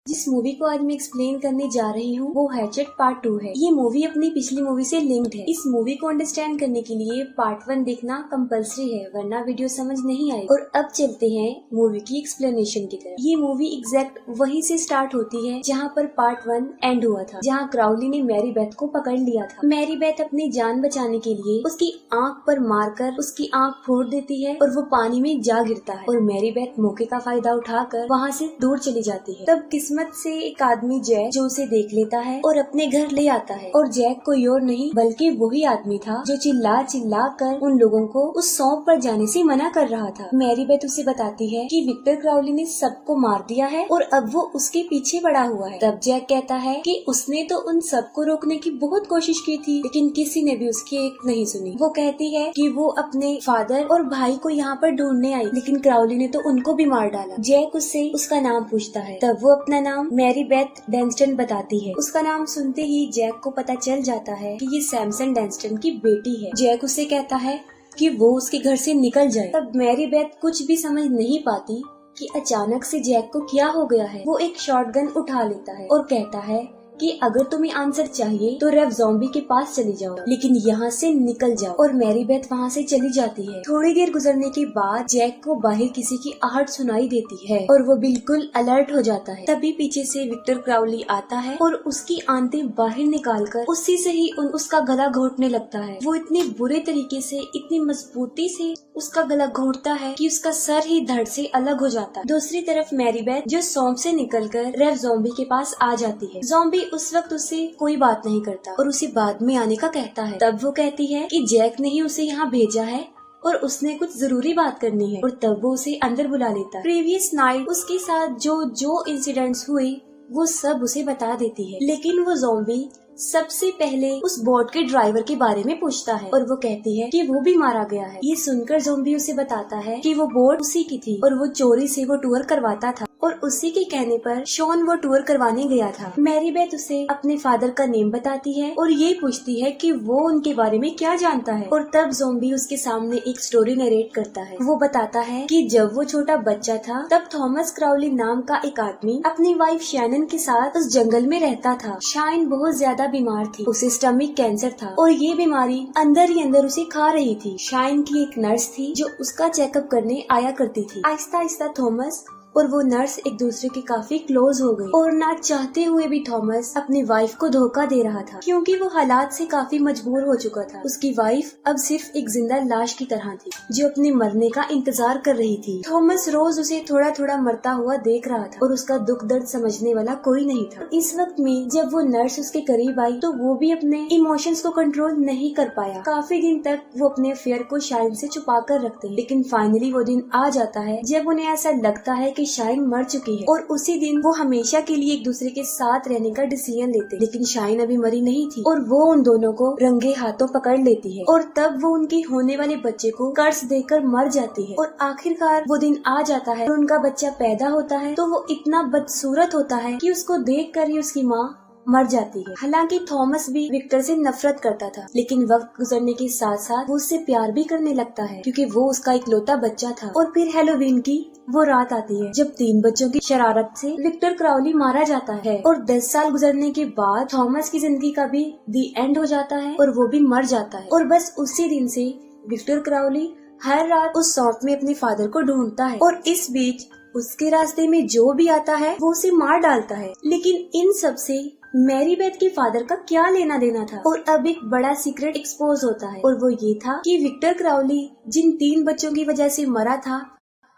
जिस मूवी को आज मैं एक्सप्लेन करने जा रही हूँ वो हैचेट पार्ट 2 है। ये मूवी अपनी पिछली मूवी से लिंक्ड है। इस मूवी को अंडरस्टैंड करने के लिए पार्ट 1 देखना कंपलसरी है, वरना वीडियो समझ नहीं आएगी। और अब चलते हैं मूवी की एक्सप्लेनेशन की तरफ। ये मूवी एग्जैक्ट वहीं से स्टार्ट होती है जहाँ पर पार्ट 1 एंड हुआ था, जहाँ क्राउली ने मैरी बेथ को पकड़ लिया था। मैरी बेथ अपनी जान बचाने के लिए उसकी आँख पर मारकर उसकी आँख फोड़ देती है और वो पानी में जा गिरता है और मैरी बेथ मौके का फायदा उठाकर वहाँ से दूर चली जाती है। तब किस्मत से एक आदमी जैक जो उसे देख लेता है और अपने घर ले आता है। और जैक कोई और नहीं बल्कि वही आदमी था जो चिल्ला चिल्ला कर उन लोगों को उस सौंप पर जाने से मना कर रहा था। मैरी बेथ उसे बताती है कि विक्टर क्राउली ने सबको मार दिया है और अब वो उसके पीछे पड़ा हुआ है। तब जैक कहता है कि उसने तो उन सबको रोकने की बहुत कोशिश की थी, लेकिन किसी ने भी उसकी एक नहीं सुनी। वो कहती है कि वो अपने फादर और भाई को यहाँ पर ढूंढने आई, लेकिन क्राउली ने तो उनको भी मार डाला। जैक उससे उसका नाम पूछता है, तब वो अपना नाम मैरी बेथ डेंस्टन बताती है। उसका नाम सुनते ही जैक को पता चल जाता है कि ये सैमसन डेंस्टन की बेटी है। जैक उसे कहता है कि वो उसके घर से निकल जाए। तब मैरी बेथ कुछ भी समझ नहीं पाती कि अचानक से जैक को क्या हो गया है। वो एक शॉटगन उठा लेता है और कहता है कि अगर तुम्हें आंसर चाहिए तो रेव ज़ॉम्बी के पास चली जाओ, लेकिन यहाँ से निकल जाओ। और मैरी बेथ वहाँ से चली जाती है। थोड़ी देर गुजरने के बाद जैक को बाहर किसी की आहट सुनाई देती है और वो बिल्कुल अलर्ट हो जाता है। तभी पीछे से विक्टर क्राउली आता है और उसकी आंतें बाहर निकालकर उसी से ही उसका गला घोटने लगता है। वो इतनी बुरे तरीके से, इतनी मजबूती से उसका गला घोटता है कि उसका सर ही धड़ से अलग हो जाता है। दूसरी तरफ मैरी बेथ जो सौंप से निकलकर रेव ज़ॉम्बी के पास आ जाती है। ज़ॉम्बी उस वक्त उससे कोई बात नहीं करता और उसे बाद में आने का कहता है। तब वो कहती है कि जैक ने ही उसे यहाँ भेजा है और उसने कुछ जरूरी बात करनी है, और तब वो उसे अंदर बुला लेता है। प्रीवियस नाइट उसके साथ जो इंसिडेंट्स हुए वो सब उसे बता देती है, लेकिन वो ज़ॉम्बी सबसे पहले उस बोट के ड्राइवर के बारे में पूछता है और वो कहती है कि वो भी मारा गया है। ये सुनकर ज़ॉम्बी उसे बताता है कि वो बोट उसी की थी और वो चोरी से वो टूर करवाता था और उसी के कहने पर शॉन वो टूर करवाने गया था। मैरी बेथ उसे अपने फादर का नेम बताती है और ये पूछती है कि वो उनके बारे में क्या जानता है। और तब ज़ॉम्बी उसके सामने एक स्टोरी नरेट करता है। वो बताता है कि जब वो छोटा बच्चा था तब थॉमस क्राउली नाम का एक आदमी अपनी वाइफ शैनन के साथ उस जंगल में रहता था। शाइन बहुत ज्यादा बीमार थी, उसे स्टमक कैंसर था और ये बीमारी अंदर ही अंदर उसे खा रही थी। शाइन की एक नर्स थी जो उसका चेकअप करने आया करती थी। आहिस्ता आहिस्ता थॉमस और वो नर्स एक दूसरे के काफी क्लोज हो गई और ना चाहते हुए भी थॉमस अपनी वाइफ को धोखा दे रहा था, क्योंकि वो हालात से काफी मजबूर हो चुका था। उसकी वाइफ अब सिर्फ एक जिंदा लाश की तरह थी जो अपने मरने का इंतजार कर रही थी। थॉमस रोज उसे थोड़ा थोड़ा मरता हुआ देख रहा था और उसका दुख दर्द समझने वाला कोई नहीं था। इस वक्त में जब वो नर्स उसके करीब आई तो वो भी अपने इमोशंस को कंट्रोल नहीं कर पाया। काफी दिन तक वो अपने अफेयर को शाइन से छुपा कर रखते हैं, लेकिन फाइनली वो दिन आ जाता है जब उन्हें ऐसा लगता है कि शाइन मर चुकी है और उसी दिन वो हमेशा के लिए एक दूसरे के साथ रहने का डिसीजन लेते। लेकिन शाइन अभी मरी नहीं थी और वो उन दोनों को रंगे हाथों पकड़ लेती है और तब वो उनके होने वाले बच्चे को कर्ज देकर मर जाती है। और आखिरकार वो दिन आ जाता है और उनका बच्चा पैदा होता है तो वो इतना बदसूरत होता है कि उसको देखकर ही उसकी माँ मर जाती है। हालांकि थॉमस भी विक्टर से नफरत करता था, लेकिन वक्त गुजरने के साथ साथ वो उससे प्यार भी करने लगता है क्योंकि वो उसका इकलौता बच्चा था। और फिर हैलोवीन की वो रात आती है जब 3 बच्चों की शरारत से विक्टर क्राउली मारा जाता है और 10 साल गुजरने के बाद थॉमस की जिंदगी का भी दी एंड हो जाता है और वो भी मर जाता है। और बस उसी दिन से विक्टर क्राउली हर रात उस सौंप में अपने फादर को ढूंढता है और इस बीच उसके रास्ते में जो भी आता है वो उसे मार डालता है। लेकिन इन सब से मैरी बेथ के फादर का क्या लेना देना था। और अब एक बड़ा सीक्रेट एक्सपोज होता है और वो ये था कि विक्टर क्राउली जिन 3 बच्चों की वजह से मरा था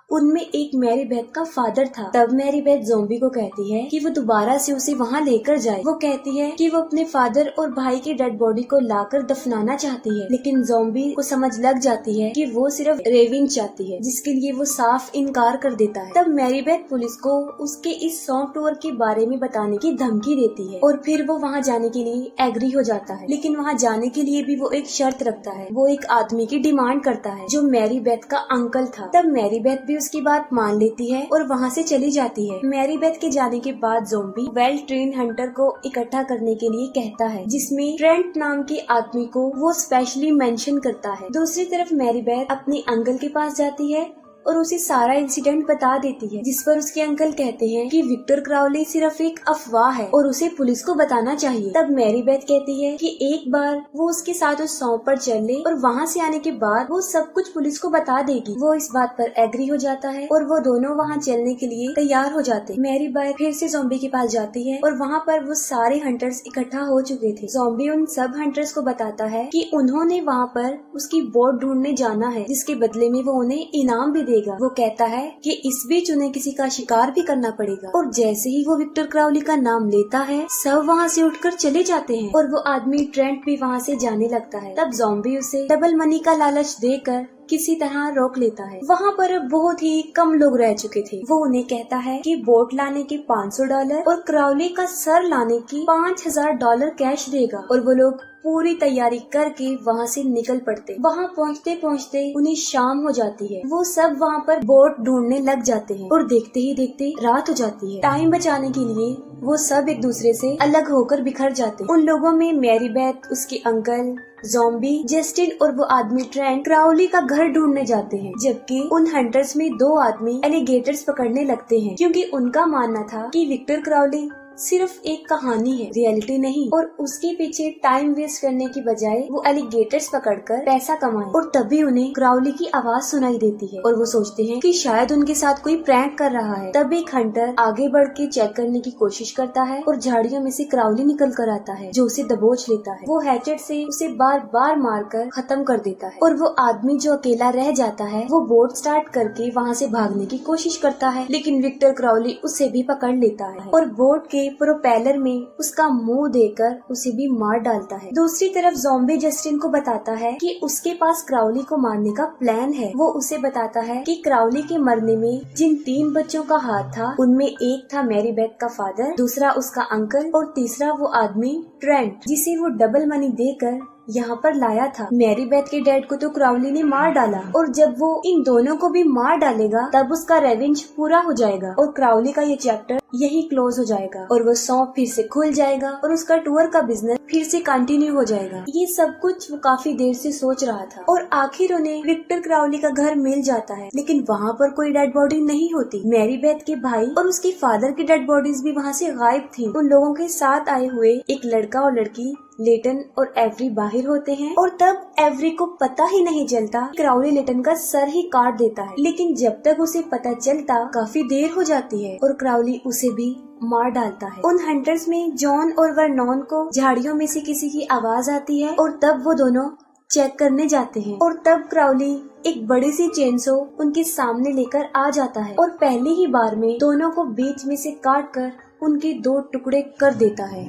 उनमें एक मैरी बेथ का फादर था। तब मैरी बेथ ज़ॉम्बी को कहती है कि वो दोबारा से उसे वहाँ लेकर जाए। वो कहती है कि वो अपने फादर और भाई की डेड बॉडी को लाकर दफनाना चाहती है, लेकिन ज़ॉम्बी को समझ लग जाती है कि वो सिर्फ रेविन चाहती है, जिसके लिए वो साफ इनकार कर देता है। तब मैरी बेथ पुलिस को उसके इस सौंप टूर के बारे में बताने की धमकी देती है और फिर वो वहाँ जाने के लिए एग्री हो जाता है। लेकिन वहाँ जाने के लिए भी वो एक शर्त रखता है। वो एक आदमी की डिमांड करता है जो मैरी बेथ का अंकल था। तब मैरी बेथ भी उसकी बात मान लेती है और वहाँ से चली जाती है। मैरी बेथ के जाने के बाद ज़ॉम्बी वेल ट्रेन हंटर को इकट्ठा करने के लिए कहता है, जिसमें ट्रेंट नाम के आदमी को वो स्पेशली मेंशन करता है। दूसरी तरफ मैरी बेथ अपने अंकल के पास जाती है और उसे सारा इंसिडेंट बता देती है, जिस पर उसके अंकल कहते हैं कि विक्टर क्राउली सिर्फ एक अफवाह है और उसे पुलिस को बताना चाहिए। तब मैरी बेथ कहती है कि एक बार वो उसके साथ उस सौंप पर चल ले और वहाँ से आने के बाद वो सब कुछ पुलिस को बता देगी। वो इस बात पर एग्री हो जाता है और वो दोनों वहाँ चलने के लिए तैयार हो जाते हैं। मैरी बेथ फिर से ज़ॉम्बी के पास जाती है और वहाँ पर वो सारे हंटर्स इकट्ठा हो चुके थे। ज़ॉम्बी उन सब हंटर्स को बताता है कि उन्होंने वहाँ पर उसकी बोट ढूंढने जाना है, जिसके बदले में वो उन्हें इनाम भी देगा। वो कहता है कि इस बीच उन्हें किसी का शिकार भी करना पड़ेगा। और जैसे ही वो विक्टर क्राउली का नाम लेता है, सब वहाँ से उठकर चले जाते हैं और वो आदमी ट्रेंट भी वहाँ से जाने लगता है। तब ज़ॉम्बी उसे डबल मनी का लालच देकर किसी तरह रोक लेता है। वहाँ पर बहुत ही कम लोग रह चुके थे। वो उन्हें कहता है कि बोट लाने के $500 और क्राउली का सर लाने की $5000 कैश देगा और वो लोग पूरी तैयारी करके वहाँ से निकल पड़ते। वहाँ पहुँचते पहुँचते उन्हें शाम हो जाती है। वो सब वहाँ पर बोट ढूंढने लग जाते हैं और देखते ही देखते रात हो जाती है। टाइम बचाने के लिए वो सब एक दूसरे से अलग होकर बिखर जाते हैं। उन लोगों में मैरी बेथ, उसके अंकल, ज़ॉम्बी, जस्टिन और वो आदमी ट्रेंट क्राउली का घर ढूंढने जाते हैं, जबकि उन हंटर्स में 2 आदमी एलिगेटर्स पकड़ने लगते हैं, क्योंकि उनका मानना था कि विक्टर क्राउली सिर्फ एक कहानी है, रियलिटी नहीं, और उसके पीछे टाइम वेस्ट करने की बजाय वो एलिगेटर्स पकड़कर पैसा कमाए। और तभी उन्हें क्राउली की आवाज सुनाई देती है और वो सोचते हैं कि शायद उनके साथ कोई प्रैंक कर रहा है। तब एक हंटर आगे बढ़ के चेक करने की कोशिश करता है और झाड़ियों में से क्राउली निकल कर आता है, जो उसे दबोच लेता है। वो हैचेट से उसे बार बार मारकर खत्म कर देता है और वो आदमी जो अकेला रह जाता है, वो बोट स्टार्ट करके वहाँ से भागने की कोशिश करता है, लेकिन विक्टर क्राउली उसे भी पकड़ लेता है और बोट के प्रोपेलर में उसका मुंह देकर उसे भी मार डालता है। दूसरी तरफ ज़ॉम्बी जस्टिन को बताता है कि उसके पास क्राउली को मारने का प्लान है। वो उसे बताता है कि क्राउली के मरने में जिन 3 बच्चों का हाथ था, उनमें एक था मैरी बेथ का फादर, दूसरा उसका अंकल और तीसरा वो आदमी ट्रेंट, जिसे वो डबल मनी देकर यहाँ पर लाया था। मैरी बेथ के डैड को तो क्राउली ने मार डाला और जब वो इन दोनों को भी मार डालेगा तब उसका रेवेंज पूरा हो जाएगा और क्राउली का ये चैप्टर यही क्लोज हो जाएगा और वो सौंप फिर से खुल जाएगा और उसका टूर का बिजनेस फिर से कंटिन्यू हो जाएगा। ये सब कुछ वो काफी देर से सोच रहा था और आखिर उन्हें विक्टर क्राउली का घर मिल जाता है, लेकिन वहाँ पर कोई डेड बॉडी नहीं होती। मैरी बेथ के भाई और उसके फादर की डेड बॉडीज भी वहाँ से गायब थी। उन लोगों के साथ आए हुए एक लड़का और लड़की लेटन और एवरी बाहर होते हैं और तब एवरी को पता ही नहीं चलता, क्राउली लेटन का सर ही काट देता है, लेकिन जब तक उसे पता चलता काफी देर हो जाती है और क्राउली उसे भी मार डालता है। उन हंटर्स में जॉन और वर्नॉन को झाड़ियों में से किसी की आवाज आती है और तब वो दोनों चेक करने जाते हैं और तब क्राउली एक बड़ी सी चेनसो उनके सामने लेकर आ जाता है और पहली ही बार में दोनों को बीच में से काट कर उनके 2 टुकड़े कर देता है।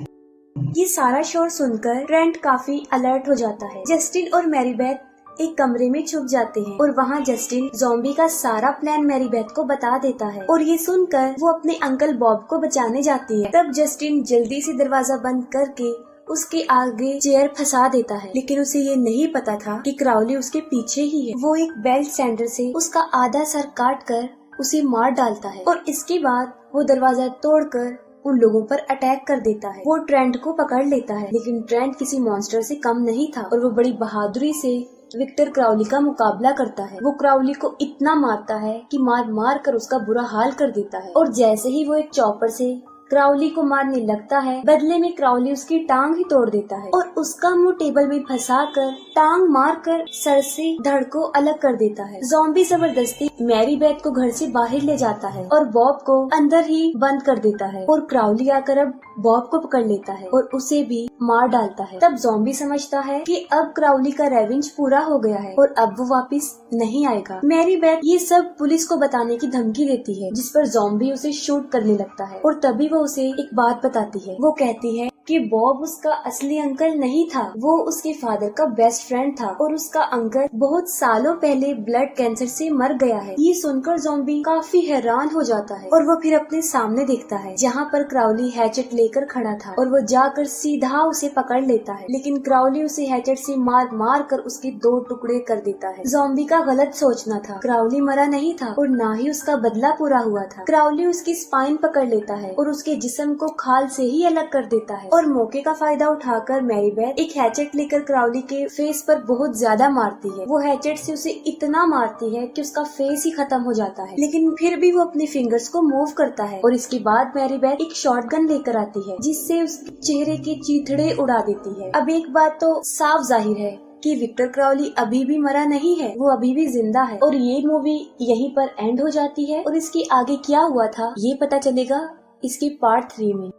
ये सारा शोर सुनकर ट्रेंट काफी अलर्ट हो जाता है। जस्टिन और मैरी बेथ एक कमरे में छुप जाते हैं और वहाँ जस्टिन ज़ॉम्बी का सारा प्लान मैरी बेथ को बता देता है और ये सुनकर वो अपने अंकल बॉब को बचाने जाती है। तब जस्टिन जल्दी से दरवाजा बंद करके उसके आगे चेयर फंसा देता है, लेकिन उसे ये नहीं पता था कि क्राउली उसके पीछे ही है। वो एक बेल्ट सैंडर से उसका आधा सर काट कर उसे मार डालता है और इसके बाद वो दरवाजा तोड़कर उन लोगों पर अटैक कर देता है। वो ट्रेंट को पकड़ लेता है, लेकिन ट्रेंट किसी मॉन्स्टर से कम नहीं था और वो बड़ी बहादुरी से विक्टर क्राउली का मुकाबला करता है। वो क्राउली को इतना मारता है कि मार मार कर उसका बुरा हाल कर देता है और जैसे ही वो एक चॉपर से क्राउली को मारने लगता है, बदले में क्राउली उसकी टांग ही तोड़ देता है और उसका मुंह टेबल में फंसाकर टांग मारकर सर से धड़ को अलग कर देता है। ज़ॉम्बी जबरदस्ती मैरी बेथ को घर से बाहर ले जाता है और बॉब को अंदर ही बंद कर देता है और क्राउली आकर अब बॉब को पकड़ लेता है और उसे भी मार डालता है। तब ज़ॉम्बी समझता है कि अब क्राउली का रेवेंज पूरा हो गया है और अब वो वापस नहीं आएगा। मैरी बेथ ये सब पुलिस को बताने की धमकी देती है, जिस पर ज़ॉम्बी उसे शूट करने लगता है और तभी वो उसे एक बात बताती है। वो कहती है कि बॉब उसका असली अंकल नहीं था, वो उसके फादर का बेस्ट फ्रेंड था और उसका अंकल बहुत सालों पहले ब्लड कैंसर से मर गया है। ये सुनकर ज़ॉम्बी काफी हैरान हो जाता है और वो फिर अपने सामने देखता है जहाँ पर क्राउली हैचेट लेकर खड़ा था और वो जाकर सीधा उसे पकड़ लेता है, लेकिन क्राउली उसे हैचेट से मार मार कर उसके 2 टुकड़े कर देता है। ज़ॉम्बी का गलत सोचना था, क्राउली मरा नहीं था और न ही उसका बदला पूरा हुआ था। क्राउली उसकी स्पाइन पकड़ लेता है और उसके जिस्म को खाल से ही अलग कर देता है और मौके का फायदा उठाकर मैरीबेथ एक हैचेट लेकर क्राउली के फेस पर बहुत ज्यादा मारती है। वो हैचेट से उसे इतना मारती है कि उसका फेस ही खत्म हो जाता है, लेकिन फिर भी वो अपने फिंगर्स को मूव करता है। और इसके बाद मैरीबेथ एक शॉटगन लेकर आती है जिससे उसके चेहरे के चीथड़े उड़ा देती है। अब एक बात तो साफ जाहिर है कि विक्टर क्राउली अभी भी मरा नहीं है, वो अभी भी जिंदा है। और ये मूवी यहीं पर एंड हो जाती है और इसके आगे क्या हुआ था ये पता चलेगा इसके पार्ट 3 में।